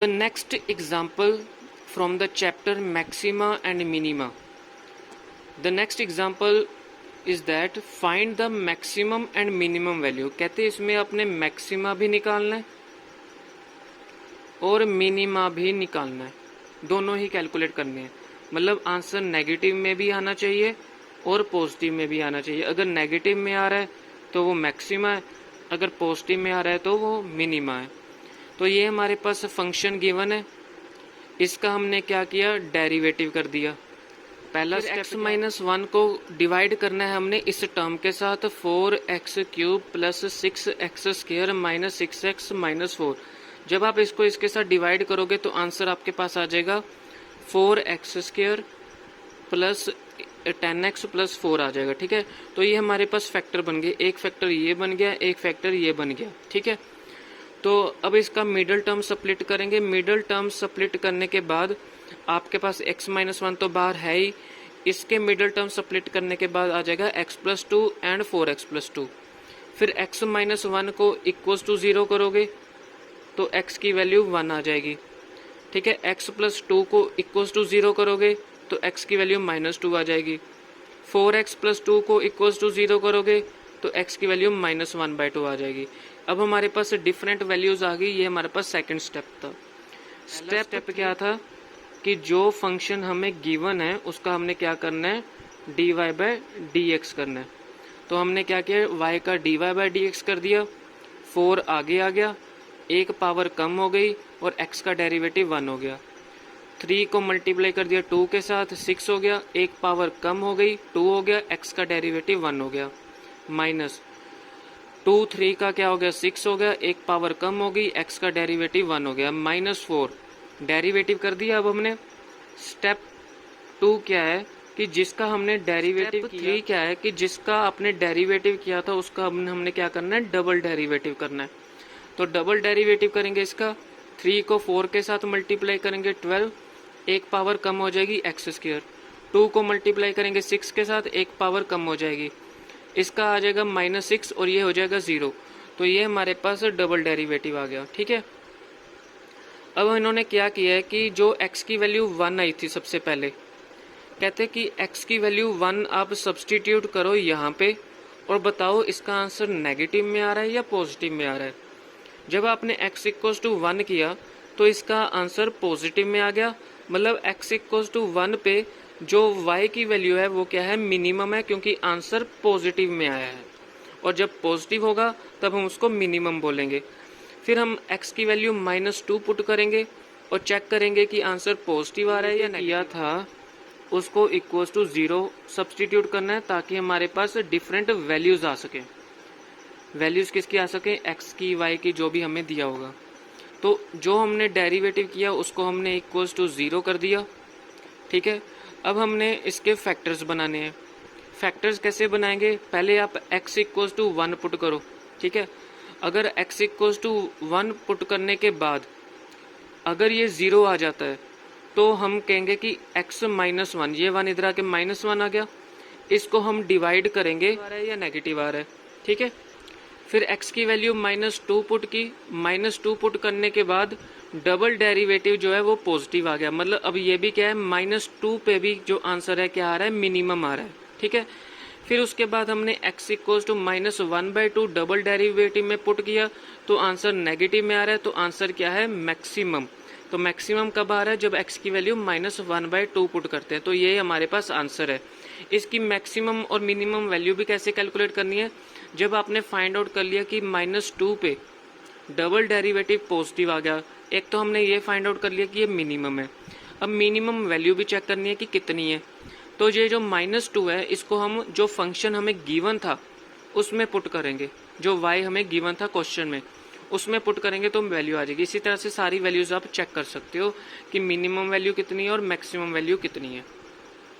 The next example from the chapter Maxima and Minima. The next example is that find the maximum and minimum value. कहते हैं इसमें अपने maxima भी निकालना है और मिनिमा भी निकालना है, दोनों ही कैलकुलेट करने हैं। मतलब आंसर नेगेटिव में भी आना चाहिए और पॉजिटिव में भी आना चाहिए। अगर नेगेटिव में आ रहा है तो वो मैक्सिमा है, अगर पॉजिटिव में आ रहा है तो वो मिनिमा है। तो ये हमारे पास फंक्शन गिवन है, इसका हमने क्या किया, डेरिवेटिव कर दिया। पहला x माइनस 1 को डिवाइड करना है हमने इस टर्म के साथ 4x cube plus 6x square minus 6x minus 4। जब आप इसको इसके साथ डिवाइड करोगे तो आंसर आपके पास आ जाएगा 4x square plus 10x plus 4 आ जाएगा। ठीक है, तो ये हमारे पास फैक्टर बन गए, एक फैक्टर ये बन गया, एक फैक्टर ये बन गया। ठीक है, तो अब इसका मिडल टर्म स्प्लिट करेंगे। मिडल टर्म स्प्लिट करने के बाद आपके पास x माइनस 1 तो बाहर है ही, इसके मिडल टर्म स्प्लिट करने के बाद आ जाएगा x plus 2 and 4x plus 2। फिर x माइनस 1 को इक्वल्स टू 0 करोगे तो x की वैल्यू 1 आ जाएगी। ठीक है, x प्लस 2 को इक्वल्स टू 0 करोगे तो x की वैल्यू माइनस 2 आ जाएगी। 4x प्लस 2 को इक्वल्स टू 0 करोगे तो x की वैल्यू माइनस 1/2 आ जाएगी। अब हमारे पास डिफरेंट वैल्यूज आ गई, ये हमारे पास सेकंड स्टेप था। स्टेप क्या था कि जो फंक्शन हमें गिवन है उसका हमने क्या करना है, dy/dx करना है। तो हमने क्या किया, y का dy/dx कर दिया, 4 आगे आ गया, एक पावर कम हो गई और x का डेरिवेटिव 1 हो गया। 3 को मल्टीप्लाई कर दिया 2 के साथ, 6 हो गया, एक पावर कम हो गई, 2 हो गया, x का डेरिवेटिव 1 हो गया। माइनस 2 3 का क्या हो गया, 6 हो गया, एक पावर कम हो गई, x का डेरिवेटिव 1 हो गया। माइनस 4 डेरिवेटिव कर दिया। अब हमने स्टेप 2 क्या है कि जिसका हमने डेरिवेटिव 3 क्या है कि जिसका आपने डेरिवेटिव किया था उसका हमने क्या करना है, डबल डेरिवेटिव करना है। तो डबल डेरिवेटिव करेंगे इसका, 3 को 4 के साथ मल्टीप्लाई करेंगे 12, एक पावर कम हो जाएगी x स्क्वायर। 2 को मल्टीप्लाई करेंगे 6 के साथ, एक पावर कम हो जाएगी, इसका आ जाएगा -6 और ये हो जाएगा 0। तो ये हमारे पास डबल डेरिवेटिव आ गया। ठीक है, अब इन्होंने क्या किया है कि जो x की वैल्यू 1 आई थी सबसे पहले, कहते हैं कि x की वैल्यू 1 आप सब्सटीट्यूट करो यहाँ पे और बताओ इसका आंसर नेगेटिव में आ रहा है या पॉजिटिव में आ रहा है। जब आपने x इक्वल्स टू 1 किया तो इसका आंसर पॉजिटिव में आ गया। मतलब x इक्वल्स टू 1 पे जो y की वैल्यू है वो क्या है, मिनिमम है, क्योंकि आंसर पॉजिटिव में आया है। और जब पॉजिटिव होगा तब हम उसको मिनिमम बोलेंगे। फिर हम x की वैल्यू -2 पुट करेंगे और चेक करेंगे कि आंसर पॉजिटिव आ रहा है या नहीं। किया था उसको इक्वल्स टू 0 सब्सटीट्यूट करना है ताकि हमारे पास डिफरेंट वैल्यूज आ सके। वैल्यूज किसकी आ सके, x की, y की, जो भी हमें दिया होगा। तो जो हमने डेरिवेटिव किया उसको हमने इक्वल्स टू 0 कर दिया। ठीक है, अब हमने इसके फैक्टर्स बनाने हैं। फैक्टर्स कैसे बनाएंगे, पहले आप x इक्वल्स टू 1 पुट करो। ठीक है, अगर x इक्वल्स टू 1 पुट करने के बाद अगर ये 0 आ जाता है तो हम कहेंगे कि x माइनस 1, ये 1 इधर आके -1 आ गया, इसको हम डिवाइड करेंगे आ रहा है या नेगेटिव आ रहा है। ठीक है, फिर x की वैल्यू -2 पुट की, -2 पुट करने के बाद डबल डेरिवेटिव जो है वो पॉजिटिव आ गया। मतलब अब ये भी क्या है, -2 पे भी जो आंसर है क्या आ रहा है, मिनिमम आ रहा है। ठीक है, फिर उसके बाद हमने x equals to -1/2 double derivative में पुट किया तो आंसर नेगेटिव में आ रहा है। तो आंसर क्या है, मैक्सिमम। तो मैक्सिमम कब आ रहा है, जब x की वैल्यू -1/2 पुट करते हैं। तो ये हमारे पास आंसर है। इसकी मैक्सिमम और मिनिमम वैल्यू भी कैसे कैलकुलेट करनी है, जब आपने फाइंड आउट कर लिया कि -2 पे डबल डेरिवेटिव पॉजिटिव आ गया, एक तो हमने ये फाइंड आउट कर लिया कि ये मिनिमम है। अब मिनिमम वैल्यू भी चेक करनी है कि कितनी है। तो ये जो -2 है इसको हम जो फंक्शन हमें गिवन था उसमें पुट करेंगे, जो y हमें गिवन था क्वेश्चन में उसमें पुट करेंगे तो वैल्यू आ जाएगी। इसी तरह से सारी वैल्यूज आप चेक कर सकते हो कि मिनिमम वैल्यू कितनी है और मैक्सिमम वैल्यू कितनी है।